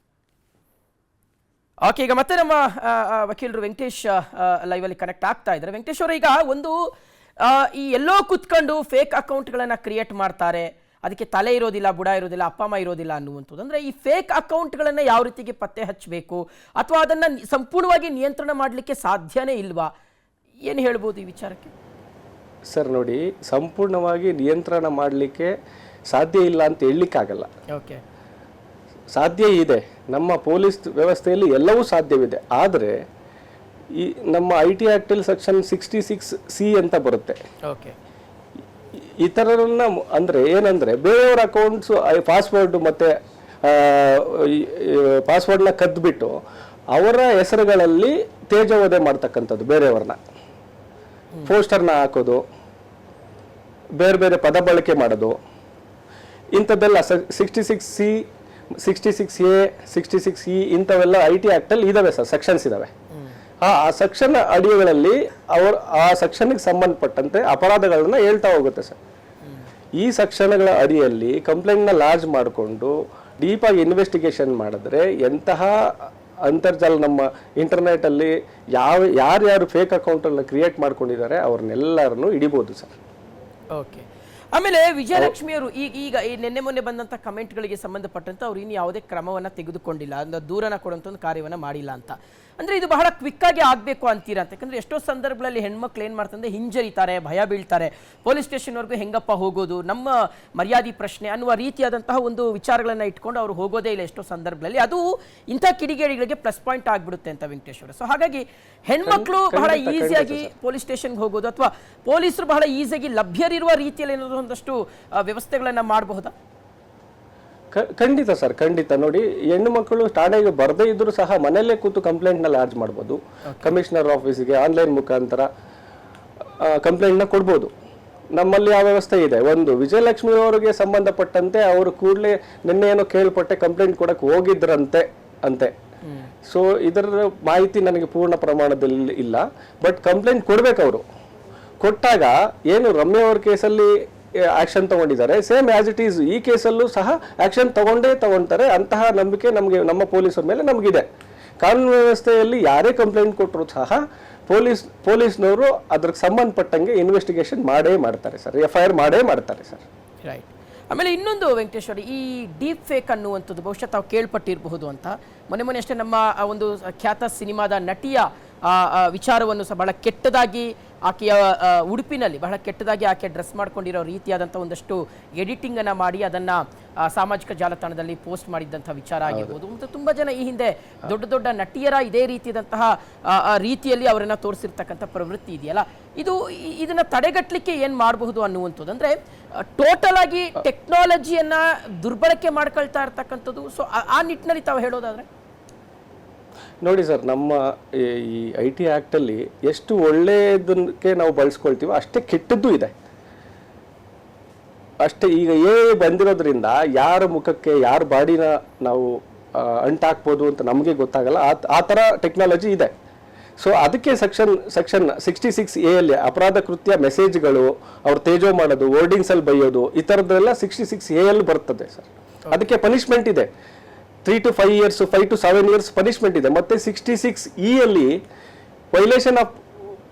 [SPEAKER 1] ಓಕೆ, ಈಗ ಮತ್ತೆ ನಮ್ಮ ವಕೀಲರು ವೆಂಕಟೇಶ್ ಲೈವಲ್ಲಿ ಕನೆಕ್ಟ್ ಆಗ್ತಾ ಇದ್ದಾರೆ. ವೆಂಕಟೇಶ್ ಅವರು, ಈಗ ಒಂದು ಈ ಎಲ್ಲೋ ಕುತ್ಕೊಂಡು ಫೇಕ್ ಅಕೌಂಟ್ಗಳನ್ನು ಕ್ರಿಯೇಟ್ ಮಾಡ್ತಾರೆ, ಅದಕ್ಕೆ ತಲೆ ಇರೋದಿಲ್ಲ, ಬುಡ ಇರೋದಿಲ್ಲ, ಅಪ್ಪ ಅಮ್ಮ ಇರೋದಿಲ್ಲ ಅನ್ನುವಂಥದ್ದು. ಅಂದರೆ ಈ ಫೇಕ್ ಅಕೌಂಟ್ಗಳನ್ನು ಯಾವ ರೀತಿಗೆ ಪತ್ತೆ ಹಚ್ಚಬೇಕು, ಅಥವಾ ಅದನ್ನು ಸಂಪೂರ್ಣವಾಗಿ ನಿಯಂತ್ರಣ ಮಾಡಲಿಕ್ಕೆ ಸಾಧ್ಯನೇ ಇಲ್ವಾ? ಏನು ಹೇಳ್ಬೋದು ಈ ವಿಚಾರಕ್ಕೆ?
[SPEAKER 2] ಸರ್ ನೋಡಿ, ಸಂಪೂರ್ಣವಾಗಿ ನಿಯಂತ್ರಣ ಮಾಡಲಿಕ್ಕೆ ಸಾಧ್ಯ ಇಲ್ಲ ಅಂತ ಹೇಳಲಿಕ್ಕಾಗಲ್ಲ.
[SPEAKER 1] ಓಕೆ,
[SPEAKER 2] ಸಾಧ್ಯ ಇದೆ. ನಮ್ಮ ಪೊಲೀಸ್ ವ್ಯವಸ್ಥೆಯಲ್ಲಿ ಎಲ್ಲವೂ ಸಾಧ್ಯವಿದೆ. ಆದರೆ ಈ ನಮ್ಮ IT ಆ್ಯಕ್ಟಲ್ಲಿ ಸೆಕ್ಷನ್ 66C ಅಂತ ಬರುತ್ತೆ.
[SPEAKER 1] ಓಕೆ,
[SPEAKER 2] ಇತರರನ್ನ ಅಂದರೆ ಏನಂದರೆ ಬೇರೆಯವರ ಅಕೌಂಟ್ಸ್ ಪಾಸ್ವರ್ಡ್ ಮತ್ತು ಪಾಸ್ವರ್ಡ್ನ ಕದ್ದುಬಿಟ್ಟು ಅವರ ಹೆಸರುಗಳಲ್ಲಿ ತೇಜೋವಧೆ ಮಾಡ್ತಕ್ಕಂಥದ್ದು, ಬೇರೆಯವ್ರನ್ನ ಪೋಸ್ಟರ್ನ ಹಾಕೋದು, ಬೇರೆ ಬೇರೆ ಪದ ಬಳಕೆ ಮಾಡೋದು, ಇಂಥದ್ದೆಲ್ಲ 66C 66A 66E ಇಂಥವೆಲ್ಲ IT ಆ್ಯಕ್ಟಲ್ಲಿ ಇದ್ದಾವೆ ಸರ್, ಸೆಕ್ಷನ್ಸ್ ಇದ್ದಾವೆ. ಆ ಸೆಕ್ಷನ್ ಅಡಿಗಳಲ್ಲಿ ಆ ಸೆಕ್ಷನ್ಗೆ ಸಂಬಂಧಪಟ್ಟಂತೆ ಅಪರಾಧಗಳನ್ನ ಹೇಳ್ತಾ ಹೋಗುತ್ತೆ ಸರ್. ಈ ಸೆಕ್ಷನ್ಗಳ ಅಡಿಯಲ್ಲಿ ಕಂಪ್ಲೇಂಟ್ನ ಲಾಡ್ಜ್ ಮಾಡಿಕೊಂಡು ಡೀಪಾಗಿ ಇನ್ವೆಸ್ಟಿಗೇಷನ್ ಮಾಡಿದ್ರೆ ಎಂತಹ ಅಂತರ್ಜಾಲ ನಮ್ಮ ಇಂಟರ್ನೆಟಲ್ಲಿ ಯಾರ್ಯಾರು ಫೇಕ್ ಅಕೌಂಟನ್ನು ಕ್ರಿಯೇಟ್ ಮಾಡ್ಕೊಂಡಿದ್ದಾರೆ ಅವ್ರನ್ನೆಲ್ಲರನ್ನು ಹಿಡಿಬೋದು ಸರ್.
[SPEAKER 1] ಓಕೆ. ಆಮೇಲೆ ವಿಜಯಲಕ್ಷ್ಮಿ ಅವರು ಈಗ ಈ ನಿನ್ನೆ ಮೊನ್ನೆ ಬಂದಂಥ ಕಮೆಂಟ್ಗಳಿಗೆ ಸಂಬಂಧಪಟ್ಟಂತೆ ಅವ್ರು ಇನ್ನು ಯಾವುದೇ ಕ್ರಮವನ್ನು ತೆಗೆದುಕೊಂಡಿಲ್ಲ, ಅಂದ್ರೆ ದೂರನ ಕೊಡುವಂಥ ಒಂದು ಕಾರ್ಯವನ್ನು ಮಾಡಿಲ್ಲ ಅಂತ. ಅಂದರೆ ಇದು ಬಹಳ ಕ್ವಿಕ್ಕಾಗಿ ಆಗಬೇಕು ಅಂತೀರಾ ಅಂತ? ಯಾಕಂದರೆ ಎಷ್ಟೋ ಸಂದರ್ಭಗಳಲ್ಲಿ ಹೆಣ್ಮಕ್ಳು ಏನು ಮಾಡ್ತಂದ್ರೆ ಹಿಂಜರಿತಾರೆ, ಭಯ ಬೀಳ್ತಾರೆ, ಪೊಲೀಸ್ ಸ್ಟೇಷನ್ವರೆಗೂ ಹೆಂಗಪ್ಪ ಹೋಗೋದು, ನಮ್ಮ ಮರ್ಯಾದೆ ಪ್ರಶ್ನೆ ಅನ್ನುವ ರೀತಿಯಾದಂತಹ ಒಂದು ವಿಚಾರಗಳನ್ನು ಇಟ್ಕೊಂಡು ಅವರು ಹೋಗೋದೇ ಇಲ್ಲ ಎಷ್ಟೋ ಸಂದರ್ಭಗಳಲ್ಲಿ. ಅದು ಇಂಥ ಕಿಡಿಗೇಡಿಗಳಿಗೆ ಪ್ಲಸ್ ಪಾಯಿಂಟ್ ಆಗಿಬಿಡುತ್ತೆ ಅಂತ ವೆಂಕಟೇಶ್ವರ. ಸೊ ಹಾಗಾಗಿ ಹೆಣ್ಮಕ್ಳು ಬಹಳ ಈಸಿಯಾಗಿ ಪೊಲೀಸ್ ಸ್ಟೇಷನ್ಗೆ ಹೋಗೋದು ಅಥವಾ ಪೊಲೀಸರು ಬಹಳ ಈಸಿಯಾಗಿ ಲಭ್ಯರಿರುವ ರೀತಿಯಲ್ಲಿ ಏನಾದರೂ ಒಂದಷ್ಟು ವ್ಯವಸ್ಥೆಗಳನ್ನು ಮಾಡಬಹುದಾ?
[SPEAKER 2] ಖಂಡಿತ ಸರ್, ಖಂಡಿತ. ನೋಡಿ, ಹೆಣ್ಣು ಮಕ್ಕಳು ಠಾಣೆಗೆ ಬರದೇ ಇದ್ರೂ ಸಹ ಮನೆಯಲ್ಲೇ ಕೂತು ಕಂಪ್ಲೇಂಟ್ನ ಲಾಡ್ಜ್ ಮಾಡ್ಬೋದು. ಕಮಿಷನರ್ ಆಫೀಸಿಗೆ ಆನ್ಲೈನ್ ಮುಖಾಂತರ ಕಂಪ್ಲೇಂಟ್ನ ಕೊಡ್ಬೋದು. ನಮ್ಮಲ್ಲಿ ಆ ವ್ಯವಸ್ಥೆ ಇದೆ. ಒಂದು, ವಿಜಯಲಕ್ಷ್ಮಿ ಅವರಿಗೆ ಸಂಬಂಧಪಟ್ಟಂತೆ ಅವರು ಕೂಡಲೇ ನಿನ್ನೆ ಏನೋ ಕೇಳ್ಪಟ್ಟೆ ಕಂಪ್ಲೇಂಟ್ ಕೊಡಕ್ಕೆ ಹೋಗಿದ್ರಂತೆ ಅಂತೆ. ಸೊ ಇದರ ಮಾಹಿತಿ ನನಗೆ ಪೂರ್ಣ ಪ್ರಮಾಣದಲ್ಲಿ ಇಲ್ಲ. ಬಟ್ ಕಂಪ್ಲೇಂಟ್ ಕೊಡ್ಬೇಕು. ಅವರು ಕೊಟ್ಟಾಗ ಏನು ರಮ್ಯಾ ಅವ್ರ ಕೇಸಲ್ಲಿ ಆಕ್ಷನ್ ತಗೊಂಡಿದ್ದಾರೆ, ಸೇಮ್ ಆಸ್ ಇಟ್ ಈಸ್ ಈ ಕೇಸಲ್ಲೂ ಸಹ ಆಕ್ಷನ್ ತಗೊಂತಾರೆ. ಅಂತಹ ನಂಬಿಕೆ ನಮಗೆ ನಮ್ಮ ಪೊಲೀಸರ ಮೇಲೆ ನಮಗಿದೆ. ಕಾನೂನು ವ್ಯವಸ್ಥೆಯಲ್ಲಿ ಯಾರೇ ಕಂಪ್ಲೇಂಟ್ ಕೊಟ್ಟರು ಸಹ ಪೊಲೀಸ್ನವರು ಅದ್ರಿಗೆ ಸಂಬಂಧಪಟ್ಟಂಗೆ ಇನ್ವೆಸ್ಟಿಗೇಷನ್ ಮಾಡೇ ಮಾಡ್ತಾರೆ ಸರ್, FIR ಮಾಡೇ ಮಾಡ್ತಾರೆ ಸರ್.
[SPEAKER 1] ರೈಟ್. ಆಮೇಲೆ ಇನ್ನೊಂದು ವೆಂಕಟೇಶ್ವರ, ಈ ಡೀಪ್ ಫೇಕ್ ಅನ್ನುವಂಥದ್ದು ಬಹುಶಃ ತಾವು ಕೇಳ್ಪಟ್ಟಿರಬಹುದು ಅಂತ. ಮೊನ್ನೆ ಅಷ್ಟೇ ನಮ್ಮ ಒಂದು ಖ್ಯಾತ ಸಿನಿಮಾದ ನಟಿಯ ವಿಚಾರವನ್ನು ಸಹ ಬಹಳ ಕೆಟ್ಟದಾಗಿ ಆಕೆಯ ಉಡುಪಿನಲ್ಲಿ ಬಹಳ ಕೆಟ್ಟದಾಗಿ ಆಕೆ ಡ್ರೆಸ್ ಮಾಡ್ಕೊಂಡಿರೋ ರೀತಿಯಾದಂಥ ಒಂದಷ್ಟು ಎಡಿಟಿಂಗನ್ನು ಮಾಡಿ ಅದನ್ನು ಸಾಮಾಜಿಕ ಜಾಲತಾಣದಲ್ಲಿ ಪೋಸ್ಟ್ ಮಾಡಿದ್ದಂಥ ವಿಚಾರ ಆಗಿರ್ಬೋದು. ಮತ್ತು ತುಂಬ ಜನ ಈ ಹಿಂದೆ ದೊಡ್ಡ ದೊಡ್ಡ ನಟಿಯರ ಇದೇ ರೀತಿಯಾದಂತಹ ರೀತಿಯಲ್ಲಿ ಅವರನ್ನು ತೋರಿಸಿರ್ತಕ್ಕಂಥ ಪ್ರವೃತ್ತಿ ಇದೆಯಲ್ಲ, ಇದನ್ನು ತಡೆಗಟ್ಟಲಿಕ್ಕೆ ಏನು ಮಾಡಬಹುದು ಅನ್ನುವಂಥದ್ದು. ಅಂದರೆ ಟೋಟಲ್ ಆಗಿ ಟೆಕ್ನಾಲಜಿಯನ್ನು ದುರ್ಬಳಕೆ ಮಾಡ್ಕೊಳ್ತಾ ಇರ್ತಕ್ಕಂಥದ್ದು. ಸೊ ಆ ನಿಟ್ಟಿನಲ್ಲಿ ತಾವು ಹೇಳೋದಾದರೆ?
[SPEAKER 2] ನೋಡಿ ಸರ್, ನಮ್ಮ ಈ IT ಆ್ಯಕ್ಟಲ್ಲಿ ಎಷ್ಟು ಒಳ್ಳೆಯದಕ್ಕೆ ನಾವು ಬಳಸ್ಕೊಳ್ತೀವೋ ಅಷ್ಟೇ ಕೆಟ್ಟದ್ದು ಇದೆ. ಅಷ್ಟೇ. ಈಗ ಬಂದಿರೋದ್ರಿಂದ ಯಾರ ಮುಖಕ್ಕೆ ಯಾರ ಬಾಡಿನ ನಾವು ಅಂಟಾಕ್ಬೋದು ಅಂತ ನಮಗೆ ಗೊತ್ತಾಗಲ್ಲ. ಆ ಥರ ಟೆಕ್ನಾಲಜಿ ಇದೆ. ಸೊ ಅದಕ್ಕೆ ಸೆಕ್ಷನ್ 66A ಅಲ್ಲಿ ಅಪರಾಧ ಕೃತ್ಯ ಮೆಸೇಜ್ಗಳು, ಅವ್ರು ತೇಜೋ ಮಾಡೋದು, ವರ್ಡಿಂಗ್ಸಲ್ಲಿ ಬೈಯೋದು, ಈ ಥರದ್ದೆಲ್ಲ 66A ಅಲ್ಲಿ ಬರ್ತದೆ ಸರ್. ಅದಕ್ಕೆ ಪನಿಷ್ಮೆಂಟ್ ಇದೆ. 3 to 5 years, 5 to 7 years punishment ಇದೆ. ಮತ್ತು 66E ಅಲ್ಲಿ ವೈಲೇಷನ್ ಆಫ್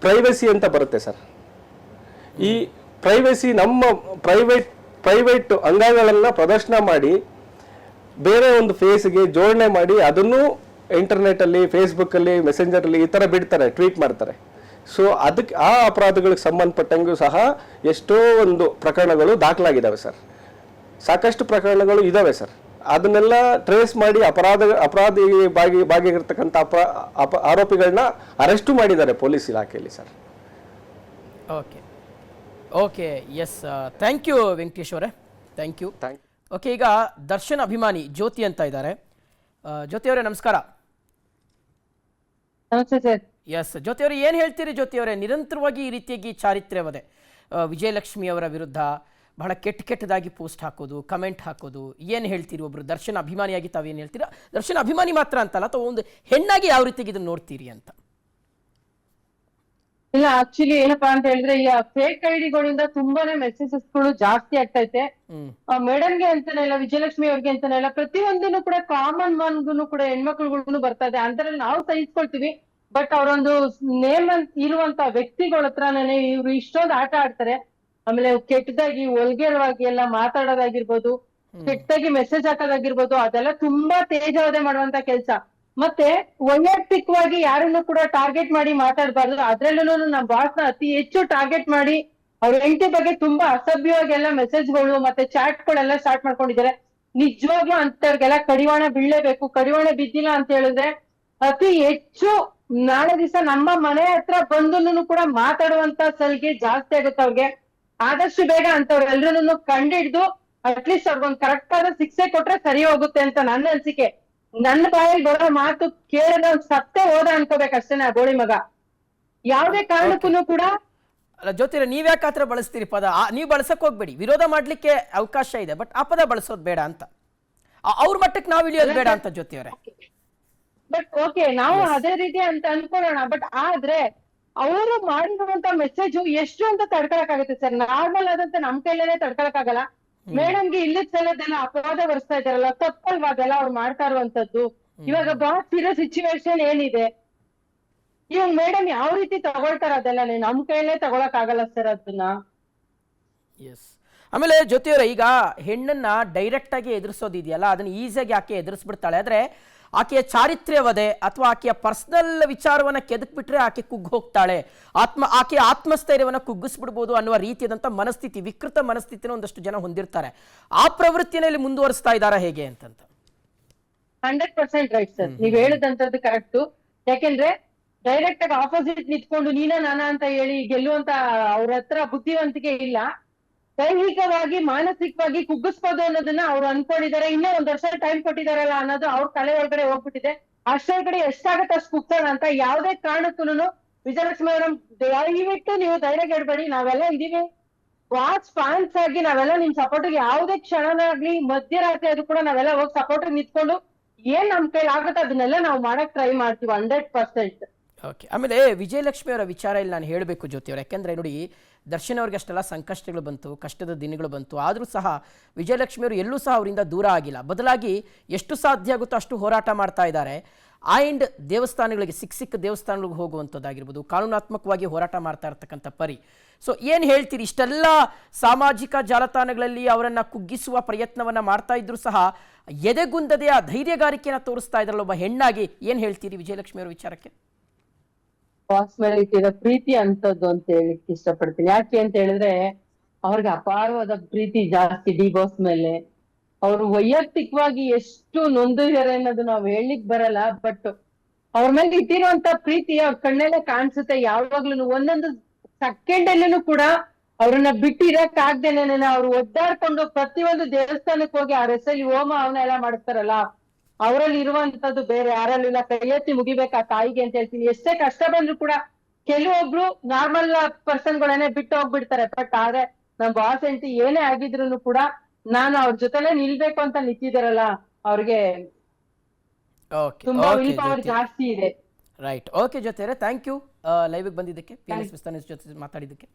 [SPEAKER 2] ಪ್ರೈವಸಿ ಅಂತ ಬರುತ್ತೆ ಸರ್. ಈ ಪ್ರೈವಸಿ, ನಮ್ಮ ಪ್ರೈವೇಟ್ ಅಂಗಗಳನ್ನು ಪ್ರದರ್ಶನ ಮಾಡಿ ಬೇರೆ ಒಂದು ಫೇಸ್ಗೆ ಜೋಡಣೆ ಮಾಡಿ ಅದನ್ನು ಇಂಟರ್ನೆಟಲ್ಲಿ, ಫೇಸ್ಬುಕ್ಕಲ್ಲಿ, ಮೆಸೆಂಜರಲ್ಲಿ ಈ ಥರ ಬಿಡ್ತಾರೆ, ಟ್ವೀಟ್ ಮಾಡ್ತಾರೆ. ಸೊ ಅದಕ್ಕೆ ಆ ಅಪರಾಧಗಳಿಗೆ ಸಂಬಂಧಪಟ್ಟಂಗೂ ಸಹ ಎಷ್ಟೋ ಒಂದು ಪ್ರಕರಣಗಳು ದಾಖಲಾಗಿದ್ದಾವೆ ಸರ್. ಸಾಕಷ್ಟು ಪ್ರಕರಣಗಳು ಇದ್ದಾವೆ ಸರ್. ಅದನ್ನೆಲ್ಲ ಟ್ರೇಸ್ ಮಾಡಿ ಅಪರಾಧಿ ಭಾಗಿಯಾಗಿರ್ತಕ್ಕಂಥ ಆರೋಪಿಗಳನ್ನ ಅರೆಸ್ಟು ಮಾಡಿದ್ದಾರೆ ಪೊಲೀಸ್ ಇಲಾಖೆಯಲ್ಲಿ sir.
[SPEAKER 1] Okay yes, thank you Venkatesh ಅವರೇ, ಥ್ಯಾಂಕ್ ಯು. ಓಕೆ, ಈಗ ದರ್ಶನ್ ಅಭಿಮಾನಿ ಜ್ಯೋತಿ ಅಂತ ಇದ್ದಾರೆ. ಜ್ಯೋತಿ ಅವರೇ ನಮಸ್ಕಾರ. ಎಸ್ ಜ್ಯೋತಿ ಅವರೇ, ಏನು ಹೇಳ್ತೀರಿ ಜ್ಯೋತಿ ಅವರೇ? ನಿರಂತರವಾಗಿ ಈ ರೀತಿಯಾಗಿ ಚಾರಿತ್ರ್ಯವದೆ ವಿಜಯಲಕ್ಷ್ಮಿ ಅವರ ವಿರುದ್ಧ ಬಹಳ ಕೆಟ್ಟದಾಗಿ ಪೋಸ್ಟ್ ಹಾಕೋದು, ಕಮೆಂಟ್ ಹಾಕೋದು, ಏನು ಹೇಳ್ತೀರಿ? ಒಬ್ರು ದರ್ಶನ್ ಅಭಿಮಾನಿಯಾಗಿ ತಾವೇನು ಹೇಳ್ತೀರಾ? ದರ್ಶನ್ ಅಭಿಮಾನಿ ಮಾತ್ರ ಅಂತಲ್ಲ, ಅಥವಾ ಒಂದು ಹೆಣ್ಣಾಗಿ ಯಾವ ರೀತಿಯಾಗಿ ಇದನ್ನು ನೋಡ್ತೀರಿ ಅಂತ?
[SPEAKER 3] ಇಲ್ಲ, ಆಕ್ಚುಲಿ ಏನಪ್ಪಾ ಅಂತ ಹೇಳಿದ್ರೆ, ಈ ಫೇಕ್ ಐಡಿಗಳಿಂದ ತುಂಬಾನೇ ಮೆಸೇಜಸ್ಗಳು ಜಾಸ್ತಿ ಆಗ್ತೈತೆ. ಮೇಡಮ್ಗೆ ಅಂತಾನೆ ಇಲ್ಲ, ವಿಜಯಲಕ್ಷ್ಮಿ ಅವ್ರಿಗೆ ಅಂತಾನೆ ಇಲ್ಲ, ಪ್ರತಿಯೊಂದನ್ನು ಕೂಡ ಕಾಮನ್ ಮನ್ಗೂ ಕೂಡ ಹೆಣ್ಮಕ್ಳುಗಳು ಬರ್ತಾ ಇದೆ. ಅಂತರಲ್ಲಿ ನಾವು ಸಹಿಸ್ಕೊಳ್ತೀವಿ. ಬಟ್ ಅವರೊಂದು ನೇಮ್ ಇರುವಂತ ವ್ಯಕ್ತಿಗಳ ಹತ್ರನೇ ಇವ್ರು ಇಷ್ಟೊಂದು ಆಟ ಆಡ್ತಾರೆ. ಆಮೇಲೆ ಕೆಟ್ಟದಾಗಿ ಒಲ್ಗೇರವಾಗಿ ಎಲ್ಲ ಮಾತಾಡೋದಾಗಿರ್ಬೋದು, ಕೆಟ್ಟದಾಗಿ ಮೆಸೇಜ್ ಹಾಕೋದಾಗಿರ್ಬೋದು, ಅದೆಲ್ಲ ತುಂಬಾ ತೇಜಾವಧೆ ಮಾಡುವಂತ ಕೆಲಸ. ಮತ್ತೆ ವೈಯಕ್ತಿಕವಾಗಿ ಯಾರನ್ನು ಕೂಡ ಟಾರ್ಗೆಟ್ ಮಾಡಿ ಮಾತಾಡಬಾರ್ದು. ಅದ್ರಲ್ಲೂ ನಮ್ಮ ಬಾಸ್ ನ ಅತಿ ಹೆಚ್ಚು ಟಾರ್ಗೆಟ್ ಮಾಡಿ ಅವ್ರ ಹೆಂಡತಿ ಬಗ್ಗೆ ತುಂಬಾ ಅಸಭ್ಯವಾಗಿ ಎಲ್ಲ ಮೆಸೇಜ್ಗಳು ಮತ್ತೆ ಚಾಟ್ಗಳೆಲ್ಲ ಸ್ಟಾರ್ಟ್ ಮಾಡ್ಕೊಂಡಿದ್ದಾರೆ. ನಿಜವಾಗ್ಲೂ ಅಂತವ್ರಿಗೆಲ್ಲ ಕಡಿವಾಣ ಬೀಳ್ಲೇಬೇಕು. ಕಡಿವಾಣ ಬಿದ್ದಿಲ್ಲ ಅಂತ ಹೇಳಿದ್ರೆ ಅತಿ ಹೆಚ್ಚು ನಾಳೆ ದಿವಸ ನಮ್ಮ ಮನೆ ಹತ್ರ ಬಂದು ಕೂಡ ಮಾತಾಡುವಂತ ಸಲಿಗೆ ಜಾಸ್ತಿ ಆಗುತ್ತೆ ಅವ್ರಿಗೆ. ಆದಷ್ಟು ಬೇಗ ಅಂತವ್ರೆಲ್ರನ್ನು ಕಂಡಿಡ್ದು ಅಟ್ಲೀಸ್ಟ್ ಅವ್ರಿಗೊಂದು ಕರೆಕ್ಟ್ ಆದ ಶಿಕ್ಷೆ ಕೊಟ್ರೆ ಸರಿ ಹೋಗುತ್ತೆ ಅಂತ ನನ್ನ ಅನ್ಸಿಕೆ. ನನ್ನ ಬಾಯಲ್ಲಿ ಬರೋ ಮಾತು ಕೇಳಿದ್ರೆ ಅವ್ನ್ ಸತ್ತೇ ಹೋದ ಅನ್ಕೋಬೇಕಷ್ಟೇನೆ ಆ ಗೋಳಿ ಮಗ. ಯಾವ್ದೇ ಕಾರಣಕ್ಕೂ ಕೂಡ
[SPEAKER 1] ಅಲ್ಲ ಜ್ಯೋತಿರ, ನೀವ್ಯಾಕೆ ಆ ಥರ ಬಳಸ್ತೀರಿ ಪದ? ನೀವು ಬಳಸಕ್ ಹೋಗ್ಬೇಡಿ, ವಿರೋಧ ಮಾಡ್ಲಿಕ್ಕೆ ಅವಕಾಶ ಇದೆ, ಬಟ್ ಆ ಪದ ಬಳಸೋದು ಬೇಡ ಅಂತ, ಅವ್ರ ಮಟ್ಟಕ್ಕೆ ನಾವು ಇಳಿಯೋದು ಬೇಡ ಅಂತ ಜ್ಯೋತಿಯವರೇ.
[SPEAKER 3] ಬಟ್ ಓಕೆ, ನಾವು ಅದೇ ರೀತಿ ಅಂತ ಅನ್ಕೊಳ್ಳೋಣ. ಬಟ್ ಆದ್ರೆ ಅವರು ಮಾಡಿರುವಂತ ಮೆಸೇಜ್ ಎಷ್ಟು ಅಂತ ತಡ್ಕೊಳಕ್ಕಾಗುತ್ತೆ ಸರ್? ನಾರ್ಮಲ್ ಆದಂತ ನಮ್ ಕೈಲೇನೆ ತಡ್ಕೊಳಕ್ಕಾಗಲ್ಲ. ಮೇಡಮ್ಗೆ ಇಲ್ಲದ ಸಲದೆಲ್ಲ ಅಪವಾದ ಬರ್ಸ್ತಾ ಇದಾರಲ್ಲ, ತಪ್ಪಲ್ವಾ ಅದೆಲ್ಲ ಅವ್ರು ಮಾಡ್ತಾ ಇರುವಂತದ್ದು? ಇವಾಗ ಬಾಸ್ ಇರೋ ಸಿಚುವೇಶನ್ ಏನಿದೆ, ಇವಾಗ ಮೇಡಮ್ ಯಾವ ರೀತಿ ತಗೊಳ್ತಾರ ಅದೆಲ್ಲ ನಮ್ ಕೈಲೇ ತಗೊಳಕ್ ಆಗಲ್ಲ ಸರ್ ಅದನ್ನ.
[SPEAKER 1] ಎಸ್. ಆಮೇಲೆ ಜ್ಯೋತಿಯವರೇ, ಈಗ ಹೆಣ್ಣನ್ನ ಡೈರೆಕ್ಟ್ ಆಗಿ ಎದುರಿಸೋದಿದೆಯಲ್ಲ, ಅದನ್ನ ಈಸಿಯಾಗಿ ಆಕೆ ಎದುರಿಸ್ಬಿಡ್ತಾಳೆ. ಆದ್ರೆ ಆಕೆಯ ಚಾರಿತ್ರ್ಯವದೆ ಅಥವಾ ಆಕೆಯ ಪರ್ಸನಲ್ ವಿಚಾರವನ್ನ ಕೆದಕ್ಬಿಟ್ರೆ ಆಕೆ ಕುಗ್ಗಿ ಹೋಗ್ತಾಳೆ, ಆಕೆಯ ಆತ್ಮಸ್ಥೈರ್ಯವನ್ನ ಕುಗ್ಗಿಸ್ಬಿಡ್ಬೋದು ಅನ್ನುವ ರೀತಿಯಾದಂಥ ಮನಸ್ಥಿತಿ, ವಿಕೃತ ಮನಸ್ಥಿತಿನ ಒಂದಷ್ಟು ಜನ ಹೊಂದಿರ್ತಾರೆ. ಆ ಪ್ರವೃತ್ತಿಯಲ್ಲಿ ಮುಂದುವರಿಸ್ತಾ ಇದ್ದಾರಾ ಹೇಗೆ ಅಂತಂತ?
[SPEAKER 3] 100% ರೈಟ್ ಸರ್, ನೀವ್ ಹೇಳಿದಂತದ್ದು ಕರೆಕ್ಟ್. ಯಾಕೆಂದ್ರೆ ಡೈರೆಕ್ಟ್ ಆಗಿ ಆಪೋಸಿಟ್ ನಿಂತ್ಕೊಂಡು ನೀನ ನಾನ ಅಂತ ಹೇಳಿ ಗೆಲ್ಲುವಂತ ಅವ್ರ ಹತ್ರ ಬುದ್ಧಿವಂತಿಕೆ ಇಲ್ಲ. ದೈಹಿಕವಾಗಿ ಮಾನಸಿಕವಾಗಿ ಕುಗ್ಗಿಸ್ಬೋದು ಅನ್ನೋದನ್ನ ಅವ್ರು ಅನ್ಕೊಂಡಿದ್ದಾರೆ. ಇನ್ನೂ 1 ವರ್ಷ ಟೈಮ್ ಕೊಟ್ಟಿದಾರಲ್ಲ ಅನ್ನೋದು ಅವ್ರ ತಲೆ ಒಳಗಡೆ ಹೋಗ್ಬಿಟ್ಟಿದೆ. ಅಷ್ಟೊಳಗಡೆ ಎಷ್ಟಾಗತ್ತೆ ಅಷ್ಟು ಕುಗ್ಸೋಣ ಅಂತ ಯಾವುದೇ ಕಾರಣಕ್ಕೂ ವಿಜಯಲಕ್ಷ್ಮಿ ಮೇಡಮ್ ದಯವಿಟ್ಟು ನೀವು ಧೈರ್ಯ ಗೆಡ್ಬೇಡಿ. ನಾವೆಲ್ಲ ಇದೀವಿ, ವಾಚ್ ಫ್ಯಾನ್ಸ್ ಆಗಿ ನಾವೆಲ್ಲ ನಿಮ್ ಸಪೋರ್ಟ್ಗೆ ಯಾವುದೇ ಕ್ಷಣನಾಗ್ಲಿ ಮಧ್ಯರಾತ್ರಿ ಅದು ಕೂಡ ನಾವೆಲ್ಲ ಹೋಗಿ ಸಪೋರ್ಟ್ ನಿಂತ್ಕೊಂಡು ಏನ್ ನಮ್ ಕೈಲಿ ಆಗುತ್ತೆ ಅದನ್ನೆಲ್ಲ ನಾವು ಮಾಡಕ್ ಟ್ರೈ ಮಾಡ್ತೀವಿ 100%.
[SPEAKER 1] ಓಕೆ. ಆಮೇಲೆ ವಿಜಯಲಕ್ಷ್ಮಿ ಅವರ ವಿಚಾರ ಇಲ್ಲಿ ನಾನು ಹೇಳಬೇಕು ಜ್ಯೋತಿಯವರು, ಯಾಕೆಂದರೆ ನೋಡಿ, ದರ್ಶನ್ ಅವ್ರಿಗೆ ಅಷ್ಟೆಲ್ಲ ಸಂಕಷ್ಟಗಳು ಬಂತು, ಕಷ್ಟದ ದಿನಗಳು ಬಂತು, ಆದರೂ ಸಹ ವಿಜಯಲಕ್ಷ್ಮಿ ಅವರು ಎಲ್ಲೂ ಸಹ ಅವರಿಂದ ದೂರ ಆಗಿಲ್ಲ. ಬದಲಾಗಿ ಎಷ್ಟು ಸಾಧ್ಯ ಆಗುತ್ತೋ ಅಷ್ಟು ಹೋರಾಟ ಮಾಡ್ತಾ ಇದ್ದಾರೆ. ಆ್ಯಂಡ್ ದೇವಸ್ಥಾನಗಳಿಗೆ ಸಿಕ್ಕ ದೇವಸ್ಥಾನಗಳಿಗೆ ಹೋಗುವಂಥದ್ದಾಗಿರ್ಬೋದು, ಕಾನೂನಾತ್ಮಕವಾಗಿ ಹೋರಾಟ ಮಾಡ್ತಾ ಇರ್ತಕ್ಕಂಥ ಪರಿ. ಸೊ ಏನು ಹೇಳ್ತೀರಿ? ಇಷ್ಟೆಲ್ಲ ಸಾಮಾಜಿಕ ಜಾಲತಾಣಗಳಲ್ಲಿ ಅವರನ್ನು ಕುಗ್ಗಿಸುವ ಪ್ರಯತ್ನವನ್ನು ಮಾಡ್ತಾ ಇದ್ರು ಸಹ ಎದೆಗುಂದದೆ ಆ ಧೈರ್ಯಗಾರಿಕೆಯನ್ನು ತೋರಿಸ್ತಾ ಇದ್ರಲ್ಲ ಒಬ್ಬ ಹೆಣ್ಣಾಗಿ, ಏನು ಹೇಳ್ತೀರಿ ವಿಜಯಲಕ್ಷ್ಮಿ ಅವರ ವಿಚಾರಕ್ಕೆ?
[SPEAKER 3] ಬಾಸ್ ಮೇಲೆ ಇಟ್ಟಿರೋ ಪ್ರೀತಿ ಅಂತದ್ದು ಅಂತ ಹೇಳಿಕ್ ಇಷ್ಟಪಡ್ತೀನಿ. ಯಾಕೆ ಅಂತ ಹೇಳಿದ್ರೆ ಅವ್ರಿಗೆ ಅಪಾರವಾದ ಪ್ರೀತಿ ಜಾಸ್ತಿ ಡಿ ಬಾಸ್ ಮೇಲೆ. ಅವ್ರು ವೈಯಕ್ತಿಕವಾಗಿ ಎಷ್ಟು ನೊಂದಿದ್ದಾರೆ ಅನ್ನೋದು ನಾವ್ ಹೇಳಲಿಕ್ ಬರಲ್ಲ. ಬಟ್ ಅವ್ರ ಮೇಲೆ ಇಟ್ಟಿರುವಂತ ಪ್ರೀತಿ ಅವ್ರ ಕಣ್ಣಲ್ಲೇ ಕಾಣಿಸುತ್ತೆ ಯಾವಾಗ್ಲೂ. ಒಂದೊಂದು ಸೆಕೆಂಡ್ ಅಲ್ಲೂ ಕೂಡ ಅವ್ರನ್ನ ಬಿಟ್ಟಿರಕ್ ಆಗ್ದೇನೆ ಅವ್ರು ಒದ್ದಾಡ್ಕೊಂಡು ಪ್ರತಿಯೊಂದು ದೇವಸ್ಥಾನಕ್ಕೆ ಹೋಗಿ ಅವ್ರ ಹೆಸರಲ್ಲಿ ಹೋಮ ಅವನ್ನ ಎಲ್ಲ ಮಾಡಿಸ್ತಾರಲ್ಲ, ಅವರಲ್ಲಿ ಇರುವಂತದ್ದು ಬೇರೆ ಯಾರಲ್ಲೂ ಇಲ್ಲ. ಕೈ ಎತ್ತಿ ಮುಗಿಬೇಕು ಆ ತಾಯಿಗೆ ಅಂತ ಹೇಳ್ತೀನಿ. ಎಷ್ಟೇ ಕಷ್ಟ ಬಂದ್ರು ಕೂಡ ಕೆಲವೊಬ್ರು ನಾರ್ಮಲ್ ಪರ್ಸನ್ಗಳನ್ನೇ ಬಿಟ್ಟು ಹೋಗ್ಬಿಡ್ತಾರೆ. ಬಟ್ ಆದ್ರೆ ನಮ್ ಬಾಸ್ ಹೆಂಡತಿ ಏನೇ ಆಗಿದ್ರು ಕೂಡ ನಾನು ಅವ್ರ ಜೊತೆಲೆ ನಿಲ್ಬೇಕು ಅಂತ ನಿಂತಿದ್ದಾರಲ್ಲ, ಅವ್ರಿಗೆ ತುಂಬಾ ವಿಲ್ ಪವರ್ ಜಾಸ್ತಿ ಇದೆ.
[SPEAKER 1] ರೈಟ್. ಓಕೆ ಜ್ಯೋತಿಯವರೇ, ಥ್ಯಾಂಕ್ ಯು ಲೈವ್ಗೆ ಬಂದಿದ್ದಕ್ಕೆ, PLS ವಿಸ್ತಾರ ನ್ಯೂಸ್ ಜೊತೆ ಮಾತಾಡಿದ್ದಕ್ಕೆ.